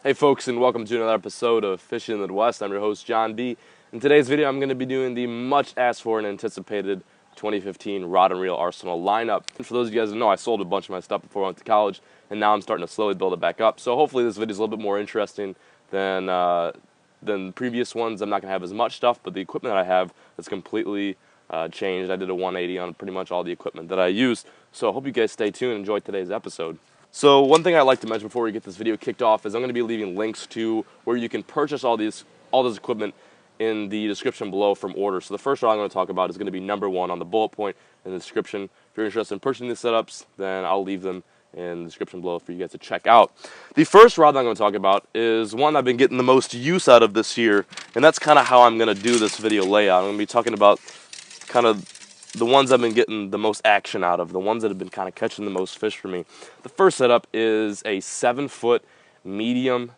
Hey folks, and welcome to another episode of Fishing in the Midwest. I'm your host, John B. In today's video, I'm going to be doing the much asked for and anticipated 2015 rod and reel arsenal lineup. And for those of you guys who know, I sold a bunch of my stuff before I went to college, and now I'm starting to slowly build it back up. So hopefully this video is a little bit more interesting than previous ones. I'm not going to have as much stuff, but the equipment that I have is completely changed. I did a 180 on pretty much all the equipment that I used. So I hope you guys stay tuned and enjoy today's episode. So one thing I'd like to mention before we get this video kicked off is I'm going to be leaving links to where you can purchase all this equipment in the description below from order. So the first rod I'm going to talk about is going to be number 1 on the bullet point in the description. If you're interested in purchasing these setups, then I'll leave them in the description below for you guys to check out. The first rod that I'm going to talk about is one I've been getting the most use out of this year, and that's kind of how I'm going to do this video layout. I'm going to be talking about kind of the ones I've been getting the most action out of, the ones that have been kind of catching the most fish for me. The first setup is a 7-foot medium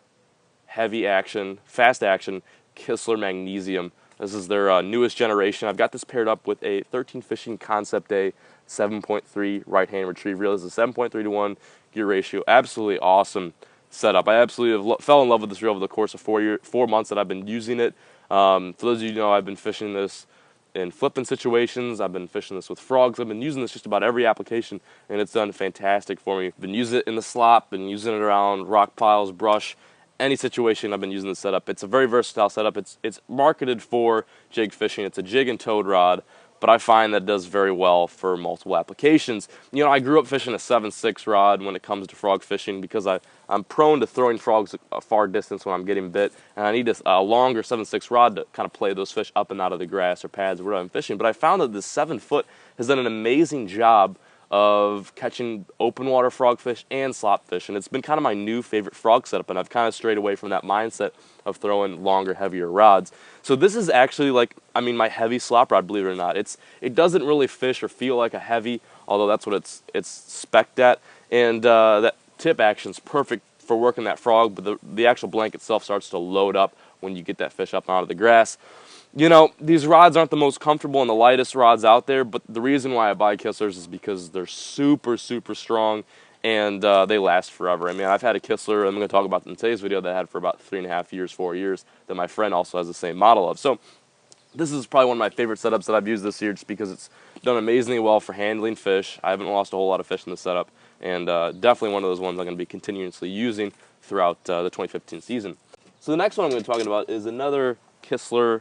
heavy action, fast action Kistler magnesium. This is their newest generation. I've got this paired up with a 13 Fishing Concept A 7.3 right hand retrieve reel. This is a 7.3 to 1 gear ratio. Absolutely awesome setup. I absolutely fell in love with this reel over the course of 4 months that I've been using it. For those of you who know, I've been fishing this in flipping situations. I've been fishing this with frogs. I've been using this just about every application, and it's done fantastic for me. Been using it in the slop, been using it around rock piles, brush, any situation I've been using this setup. It's a very versatile setup. It's marketed for jig fishing. It's a jig and toad rod, but I find that it does very well for multiple applications. You know, I grew up fishing a 7.6 rod when it comes to frog fishing because I'm prone to throwing frogs a far distance when I'm getting bit, and I need a longer 7.6 rod to kind of play those fish up and out of the grass or pads or wherever I'm fishing. But I found that this 7-foot has done an amazing job of catching open water frog fish and slop fish, and it's been kind of my new favorite frog setup, and I've kind of strayed away from that mindset of throwing longer, heavier rods. So this is actually like, I mean, my heavy slop rod, believe it or not. It doesn't really fish or feel like a heavy, although that's what it's spec'd at, and that tip action's perfect for working that frog, but the actual blank itself starts to load up when you get that fish up out of the grass. You know, these rods aren't the most comfortable and the lightest rods out there, but the reason why I buy Kistlers is because they're super, super strong, and they last forever. I mean, I've had a Kistler, I'm going to talk about in today's video, that I had for about 3.5 years, 4 years, that my friend also has the same model of. So this is probably one of my favorite setups that I've used this year just because it's done amazingly well for handling fish. I haven't lost a whole lot of fish in this setup, and definitely one of those ones I'm going to be continuously using throughout the 2015 season. So the next one I'm going to be talking about is another Kistler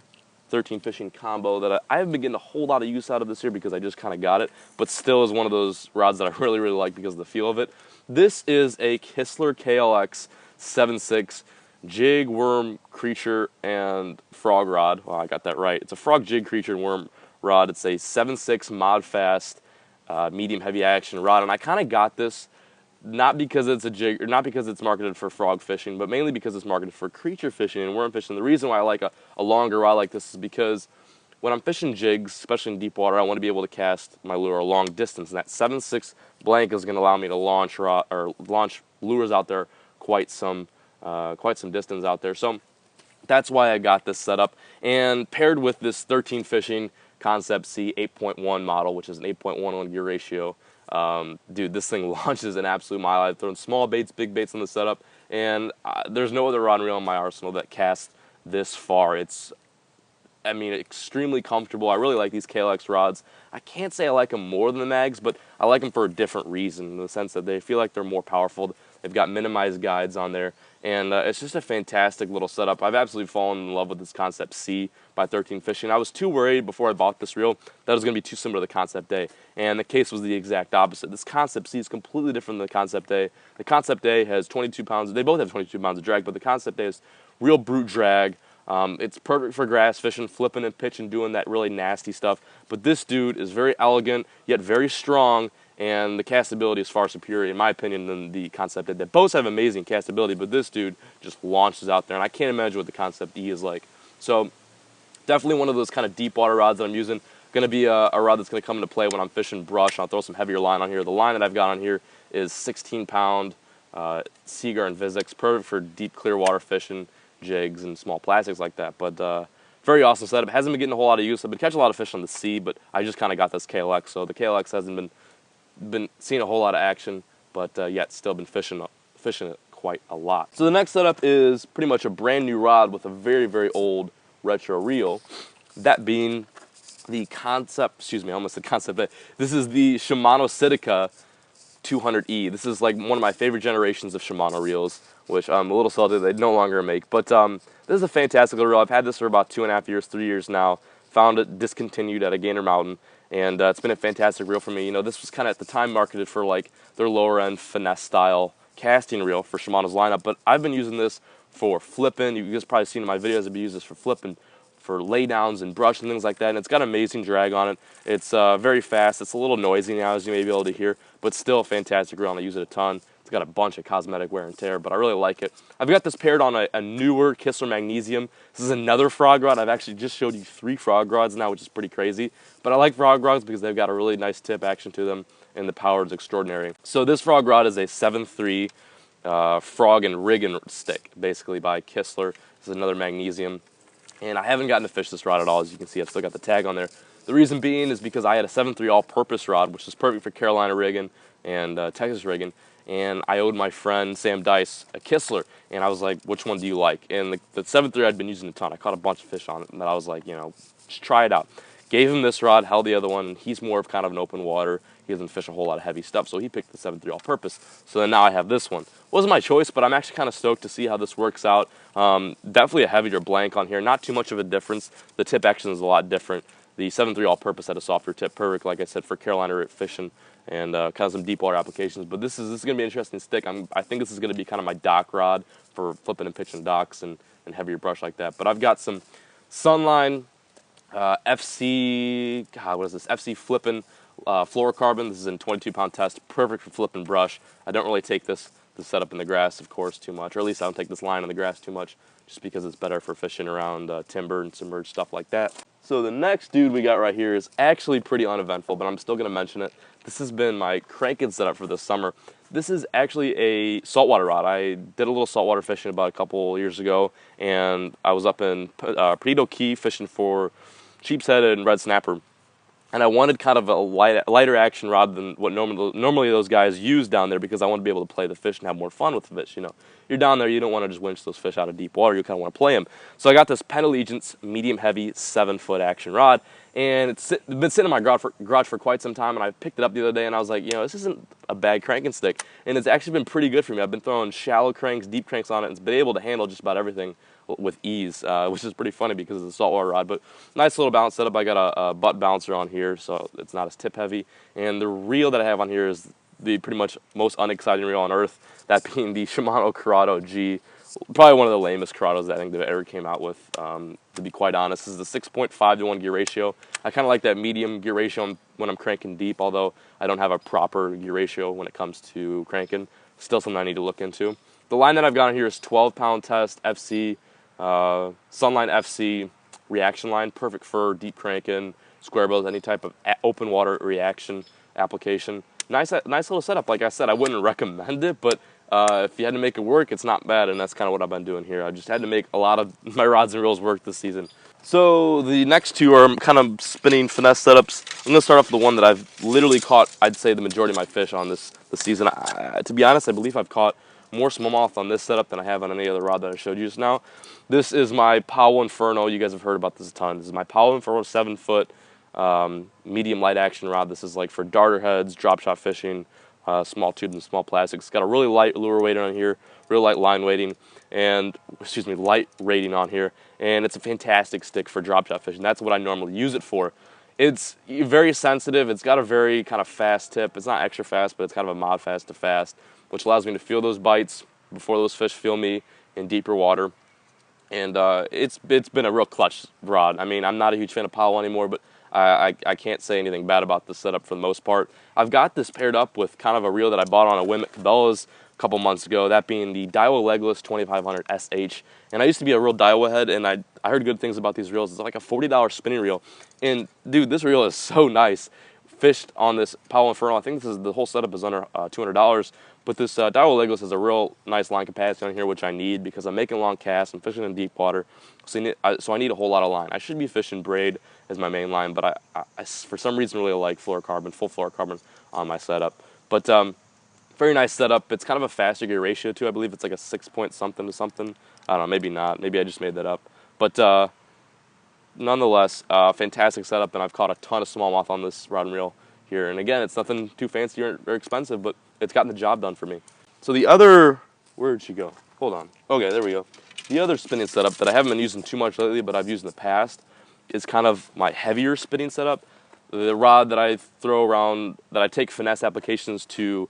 13 Fishing combo that I haven't been getting a whole lot of use out of this year because I just kind of got it, but still is one of those rods that I really, really like because of the feel of it. This is a Kistler KLX 7.6 jig, worm, creature, and frog rod. Well, I got that right. It's a frog, jig, creature, and worm rod. It's a 7.6 mod fast medium heavy action rod, and I kind of got this not because it's a jig, or not because it's marketed for frog fishing, but mainly because it's marketed for creature fishing and worm fishing. The reason why I like a longer rod like this is because when I'm fishing jigs, especially in deep water, I want to be able to cast my lure a long distance, and that 7.6 blank is going to allow me to launch lures out there quite some distance out there. So that's why I got this setup, and paired with this 13 Fishing Concept C 8.1 model, which is an 8.11 gear ratio. Dude, this thing launches an absolute mile. I've thrown small baits, big baits on the setup, and there's no other rod and reel in my arsenal that casts this far. It's, I mean, extremely comfortable. I really like these KLX rods. I can't say I like them more than the mags, but I like them for a different reason, in the sense that they feel like they're more powerful. They've got minimized guides on there, and it's just a fantastic little setup. I've absolutely fallen in love with this Concept C by 13 Fishing. I was too worried before I bought this reel that it was going to be too similar to the Concept A, and the case was the exact opposite. This Concept C is completely different than the Concept A. The Concept A has 22 pounds. They both have 22 pounds of drag, but the Concept A is real brute drag. It's perfect for grass fishing, flipping and pitching, doing that really nasty stuff. But this dude is very elegant, yet very strong, and the castability is far superior, in my opinion, than the Concept A. They both have amazing castability, but this dude just launches out there, and I can't imagine what the Concept E is like. So definitely one of those kind of deep water rods that I'm using. Going to be a rod that's going to come into play when I'm fishing brush. I'll throw some heavier line on here. The line that I've got on here is 16-pound Seaguar and Vizix, perfect for deep, clear water fishing, jigs, and small plastics like that. But very awesome setup. Hasn't been getting a whole lot of use. I've been catching a lot of fish on the sea, but I just kind of got this KLX, so the KLX hasn't been seeing a whole lot of action, but yet still been fishing it quite a lot. So the next setup is pretty much a brand new rod with a very, very old retro reel. That being the Concept, excuse me, I almost said Concept, but this is the Shimano Sitka 200E. This is like one of my favorite generations of Shimano reels, which I'm a little salty they no longer make. But this is a fantastic little reel. I've had this for about 2.5 years, 3 years now. Found it discontinued at a Gainer Mountain, and it's been a fantastic reel for me. You know, this was kind of at the time marketed for like their lower end finesse style casting reel for Shimano's lineup, but I've been using this for flipping. You guys probably seen in my videos I've been using this for flipping, for laydowns and brush and things like that, and it's got amazing drag on it. It's very fast. It's a little noisy now, as you may be able to hear, but still a fantastic reel, and I use it a ton. It's got a bunch of cosmetic wear and tear, but I really like it. I've got this paired on a newer Kistler Magnesium. This is another frog rod. I've actually just showed you 3 frog rods now, which is pretty crazy, but I like frog rods because they've got a really nice tip action to them, and the power is extraordinary. So this frog rod is a 7.3 frog and rigging stick, basically by Kistler. This is another Magnesium. And I haven't gotten to fish this rod at all. As you can see, I've still got the tag on there. The reason being is because I had a 7.3 all-purpose rod, which is perfect for Carolina rigging and Texas rigging. And I owed my friend Sam Dice a Kistler, and I was like, which one do you like? And the 7.3 I'd been using a ton. I caught a bunch of fish on it, and I was like, you know, just try it out. Gave him this rod, held the other one, and he's more of kind of an open water. He doesn't fish a whole lot of heavy stuff, so he picked the 7.3 all-purpose. So then now I have this one. Wasn't my choice, but I'm actually kind of stoked to see how this works out. Definitely a heavier blank on here. Not too much of a difference. The tip action is a lot different. The 7.3 all-purpose had a softer tip, perfect, like I said, for Carolina fishing and kind of some deep water applications. But this is going to be an interesting stick. I think this is going to be kind of my dock rod for flipping and pitching docks and heavier brush like that. But I've got some Sunline FC, God, what is this? FC flipping fluorocarbon. This is in 22-pound test, perfect for flipping brush. I don't really take this setup in the grass, of course, too much, or at least I don't take this line in the grass too much, just because it's better for fishing around timber and submerged stuff like that. So the next dude we got right here is actually pretty uneventful, but I'm still going to mention it. This has been my cranking setup for this summer. This is actually a saltwater rod. I did a little saltwater fishing about a couple years ago, and I was up in Perdido Key fishing for sheepshead and red snapper. And I wanted kind of a lighter action rod than what normally those guys use down there, because I want to be able to play the fish and have more fun with the fish. You know, you're down there, you don't want to just winch those fish out of deep water. You kind of want to play them. So I got this Penn Allegiance medium heavy 7-foot action rod, and it's been sitting in my garage for quite some time. And I picked it up the other day, and I was like, you know, this isn't a bad cranking stick, and it's actually been pretty good for me. I've been throwing shallow cranks, deep cranks on it, and it's been able to handle just about everything with ease, which is pretty funny because of the saltwater rod. But nice little balance setup. I got a butt bouncer on here, so it's not as tip heavy. And the reel that I have on here is the pretty much most unexciting reel on earth, that being the Shimano Corrado G. Probably one of the lamest Corrados that I think they've ever came out with, to be quite honest. This is a 6.5 to 1 gear ratio. I kind of like that medium gear ratio when I'm cranking deep, although I don't have a proper gear ratio when it comes to cranking. Still something I need to look into. The line that I've got on here is 12-pound test FC, Sunline FC reaction line, perfect for deep cranking, square bills, any type of open water reaction application. Nice little setup. Like I said, I wouldn't recommend it, but if you had to make it work, it's not bad, and that's kind of what I've been doing here. I just had to make a lot of my rods and reels work this season. So the next two are kind of spinning finesse setups. I'm going to start off with the one that I've literally caught, I'd say, the majority of my fish on this season. To be honest, I believe I've caught more smallmouth on this setup than I have on any other rod that I showed you just now. This is my Paolo Inferno. You guys have heard about this a ton. This is my Paolo Inferno 7-foot medium light action rod. This is like for darter heads, drop shot fishing, small tubes and small plastics. It's got a really light lure weight on here, real light line weighting, and light rating on here, and it's a fantastic stick for drop shot fishing. That's what I normally use it for. It's very sensitive. It's got a very kind of fast tip. It's not extra fast, but it's kind of a mod fast to fast, which allows me to feel those bites before those fish feel me in deeper water. And it's been a real clutch rod. I mean, I'm not a huge fan of Powell anymore, but I can't say anything bad about this setup for the most part. I've got this paired up with kind of a reel that I bought on a whim at Cabela's a couple months ago, that being the Daiwa Legless 2500 SH. And I used to be a real Daiwa head, and I heard good things about these reels. It's like a $40 spinning reel. And dude, this reel is so nice. Fished on this Paolo Inferno. I think the whole setup is under $200. But this Daiwa Legless has a real nice line capacity on here, which I need because I'm making long casts. I'm fishing in deep water, so I need a whole lot of line. I should be fishing braid as my main line, but I for some reason really like full fluorocarbon on my setup. But Very nice setup. It's kind of a faster gear ratio too. I believe it's like a 6 point something to something. I don't know, maybe not. Maybe I just made that up. But nonetheless, fantastic setup, and I've caught a ton of smallmouth on this rod and reel here. And again, it's nothing too fancy or expensive, but it's gotten the job done for me. So the other, where'd she go? Hold on. Okay, there we go. The other spinning setup that I haven't been using too much lately, but I've used in the past, is kind of my heavier spinning setup. The rod that I throw around, that I take finesse applications to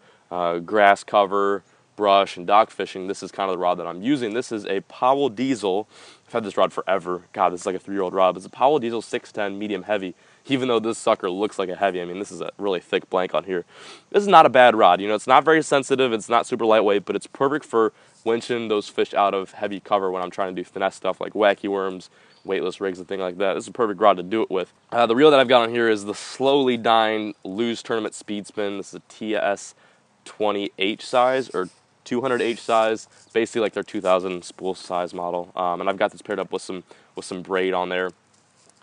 grass cover, brush, and dock fishing. This is kind of the rod that I'm using. This is a Powell Diesel. I've had this rod forever. God, this is like a 3-year-old rod. It's a Powell Diesel 610 medium heavy. Even though this sucker looks like a heavy, I mean, this is a really thick blank on here. This is not a bad rod. You know, it's not very sensitive. It's not super lightweight, but it's perfect for winching those fish out of heavy cover when I'm trying to do finesse stuff like wacky worms, weightless rigs, and things like that. This is a perfect rod to do it with. The reel that I've got on here is the slowly dying Lose Tournament Speed Spin. This is a TS 20H size or 200H size, basically like their 2000 spool size model. And I've got this paired up with some braid on there.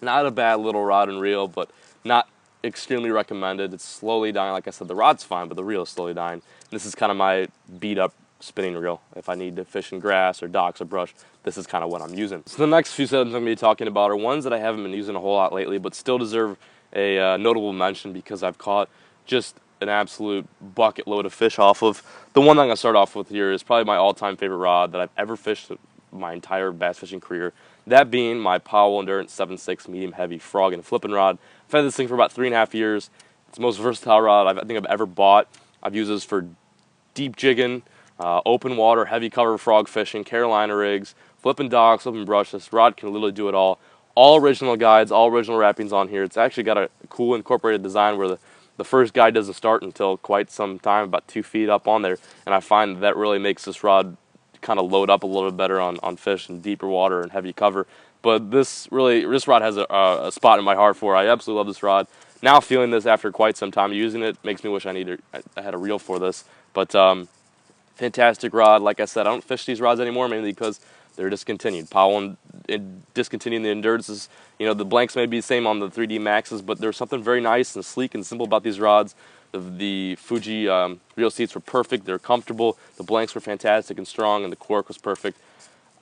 Not a bad little rod and reel, but not extremely recommended. It's slowly dying. Like I said, the rod's fine, but the reel is slowly dying. This is kind of my beat up spinning reel. If I need to fish in grass or docks or brush, this is kind of what I'm using. So the next few setups I'm going to be talking about are ones that I haven't been using a whole lot lately, but still deserve a notable mention because I've caught just an absolute bucket load of fish off of. The one that I'm going to start off with here is probably my all-time favorite rod that I've ever fished my entire bass fishing career. That being my Powell Endurance 7.6 medium heavy frog and flipping rod. I've had this thing for about 3.5 years. It's the most versatile rod I think I've ever bought. I've used this for deep jigging, open water, heavy cover frog fishing, Carolina rigs, flipping docks, flipping brush. This rod can literally do it all. All original guides, all original wrappings on here. It's actually got a cool incorporated design where the first guide doesn't start until quite some time, about 2 feet up on there. And I find that really makes this rod kind of load up a little bit better on fish in deeper water and heavy cover. But this rod has a spot in my heart for it. I absolutely love this rod. Now feeling this after quite some time using it makes me wish I had a reel for this. But fantastic rod. Like I said, I don't fish these rods anymore mainly because they're discontinued. Powell discontinuing the Endurances. You know, the blanks may be the same on the 3D Maxes, but there's something very nice and sleek and simple about these rods. The Fuji reel seats were perfect. They're comfortable. The blanks were fantastic and strong, and the cork was perfect.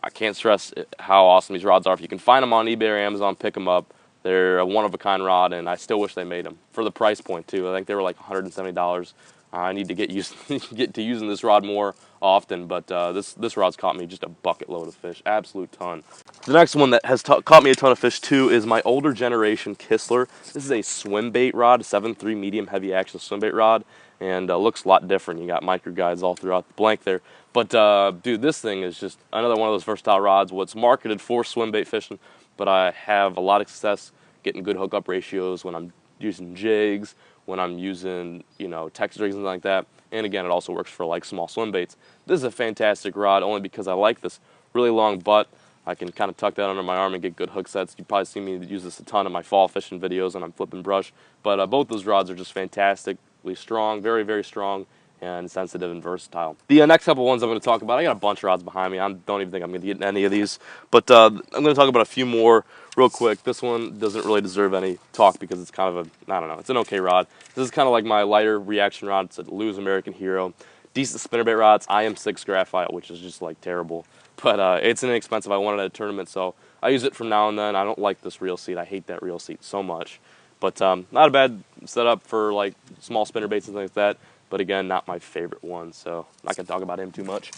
I can't stress how awesome these rods are. If you can find them on eBay or Amazon, pick them up. They're a one-of-a-kind rod, and I still wish they made them for the price point too. I think they were like $170. I need to get to using this rod more often, but this rod's caught me just a bucket load of fish, absolute ton. The next one that has caught me a ton of fish too is my older generation Kistler. This is a Swimbait Rod, 7.3 medium heavy action Swimbait rod, and looks a lot different. You got micro guides all throughout the blank there. But dude, this thing is just another one of those versatile rods. What's marketed for swimbait fishing, but I have a lot of success getting good hookup ratios when I'm using jigs, when I'm using, you know, Texas rigs and like that. And again, it also works for like small swim baits. This is a fantastic rod only because I like this really long butt. I can kind of tuck that under my arm and get good hook sets. You probably see me use this a ton in my fall fishing videos when I'm flipping brush. But both those rods are just fantastically strong, very, very strong, and sensitive and versatile. The next couple ones I'm going to talk about, I got a bunch of rods behind me. I don't even think I'm going to get in any of these. But I'm going to talk about a few more real quick. This one doesn't really deserve any talk because it's kind of a, I don't know, it's an okay rod. This is kind of like my lighter reaction rod. It's a Lewis American Hero. Decent spinnerbait rods. IM6 graphite, which is just like terrible. But it's inexpensive. I wanted at a tournament, so I use it from now and then. I don't like this reel seat. I hate that reel seat so much. But not a bad setup for like small spinnerbaits and things like that. But again, not my favorite one, so I'm not going to talk about him too much.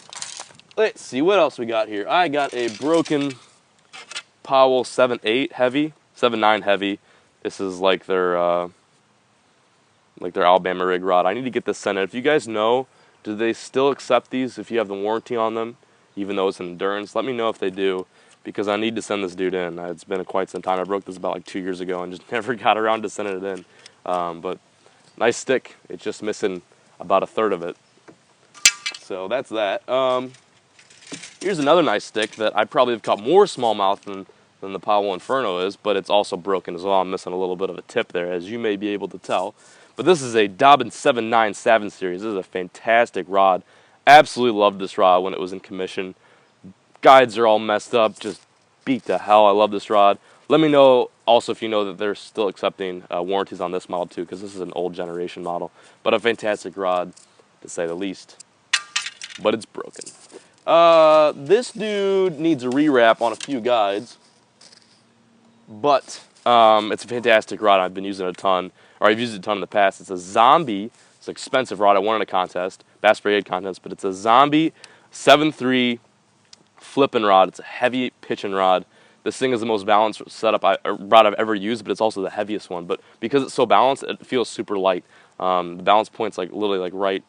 Let's see what else we got here. I got a broken Powell 7.8 heavy, 7.9 heavy. This is like their Alabama rig rod. I need to get this sent in. If you guys know, do they still accept these if you have the warranty on them, even though it's an endurance? Let me know if they do, because I need to send this dude in. It's been quite some time. I broke this about like 2 years ago and just never got around to sending it in. But nice stick. It's just missing about a third of it. So that's that. Here's another nice stick that I probably have caught more smallmouth than the Paolo Inferno is, but it's also broken as well. I'm missing a little bit of a tip there, as you may be able to tell. But this is a Dobbin 7.9 Savin series. This is a fantastic rod. Absolutely loved this rod when it was in commission. Guides are all messed up. Just beat the hell. I love this rod. Let me know also if you know that they're still accepting warranties on this model too, because this is an old generation model. But a fantastic rod. to say the least. But it's broken. This dude needs a rewrap on a few guides, but it's a fantastic rod. I've been using it a ton, or I've used it a ton in the past. It's a Zombie. It's an expensive rod. I won in a contest, Bass Brigade contest, but it's a Zombie 7.3 flipping rod. It's a heavy pitching rod. This thing is the most balanced setup rod I've ever used, but it's also the heaviest one. But because it's so balanced, it feels super light. The balance point's like literally like right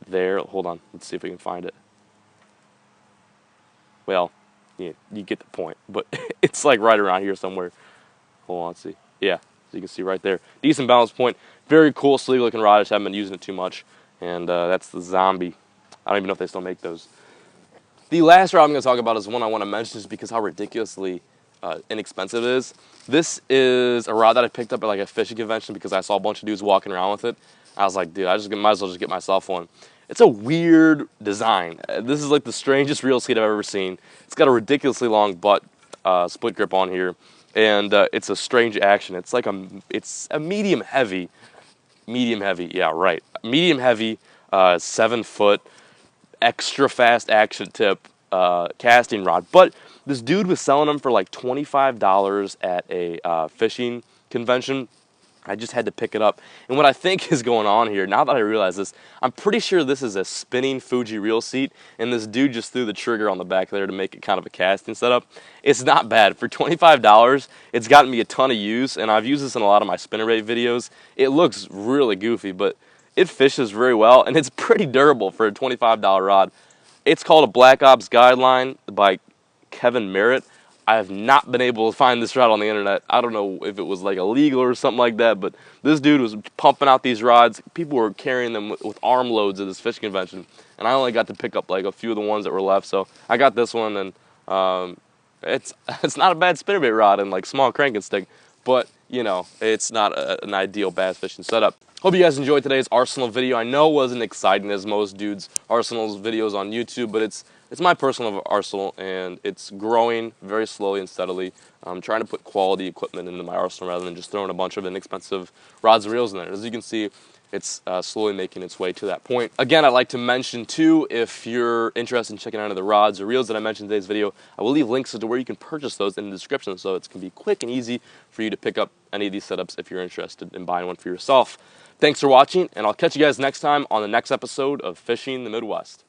there. Hold on, let's see if we can find it. Well, yeah, you get the point, but it's like right around here somewhere. Hold on, let's see. Yeah, so you can see right there. Decent balance point. Very cool, sleek looking rod. I just haven't been using it too much. And that's the Zombie. I don't even know if they still make those. The last rod I'm going to talk about is one I want to mention just because how ridiculously inexpensive it is. This is a rod that I picked up at like a fishing convention because I saw a bunch of dudes walking around with it. I was like, dude, might as well just get myself one. It's a weird design. This is like the strangest reel seat I've ever seen. It's got a ridiculously long butt split grip on here, and it's a strange action. It's like it's a medium heavy, yeah, right. Medium heavy, 7 foot, extra fast action tip casting rod. But this dude was selling them for like $25 at a fishing convention. I just had to pick it up. And what I think is going on here, now that I realize this, I'm pretty sure this is a spinning Fuji reel seat, and this dude just threw the trigger on the back there to make it kind of a casting setup. It's not bad. For $25, it's gotten me a ton of use, and I've used this in a lot of my spinnerbait videos. It looks really goofy, but it fishes very well, and it's pretty durable for a $25 rod. It's called a Black Ops Guideline by Kevin Merritt. I have not been able to find this rod on the internet. I don't know if it was like illegal or something like that, but this dude was pumping out these rods. People were carrying them with arm loads at this fishing convention, and I only got to pick up like a few of the ones that were left. So I got this one, and it's not a bad spinnerbait rod and like small crank and stick, but you know, it's not an ideal bass fishing setup. Hope you guys enjoyed today's Arsenal video. I know it wasn't exciting as most dudes' Arsenal's videos on YouTube, but it's my personal arsenal, and it's growing very slowly and steadily. I'm trying to put quality equipment into my arsenal rather than just throwing a bunch of inexpensive rods and reels in there. As you can see, it's slowly making its way to that point. Again, I'd like to mention too, if you're interested in checking out any of the rods or reels that I mentioned in today's video, I will leave links to where you can purchase those in the description, so it can be quick and easy for you to pick up any of these setups if you're interested in buying one for yourself. Thanks for watching, and I'll catch you guys next time on the next episode of Fishing the Midwest.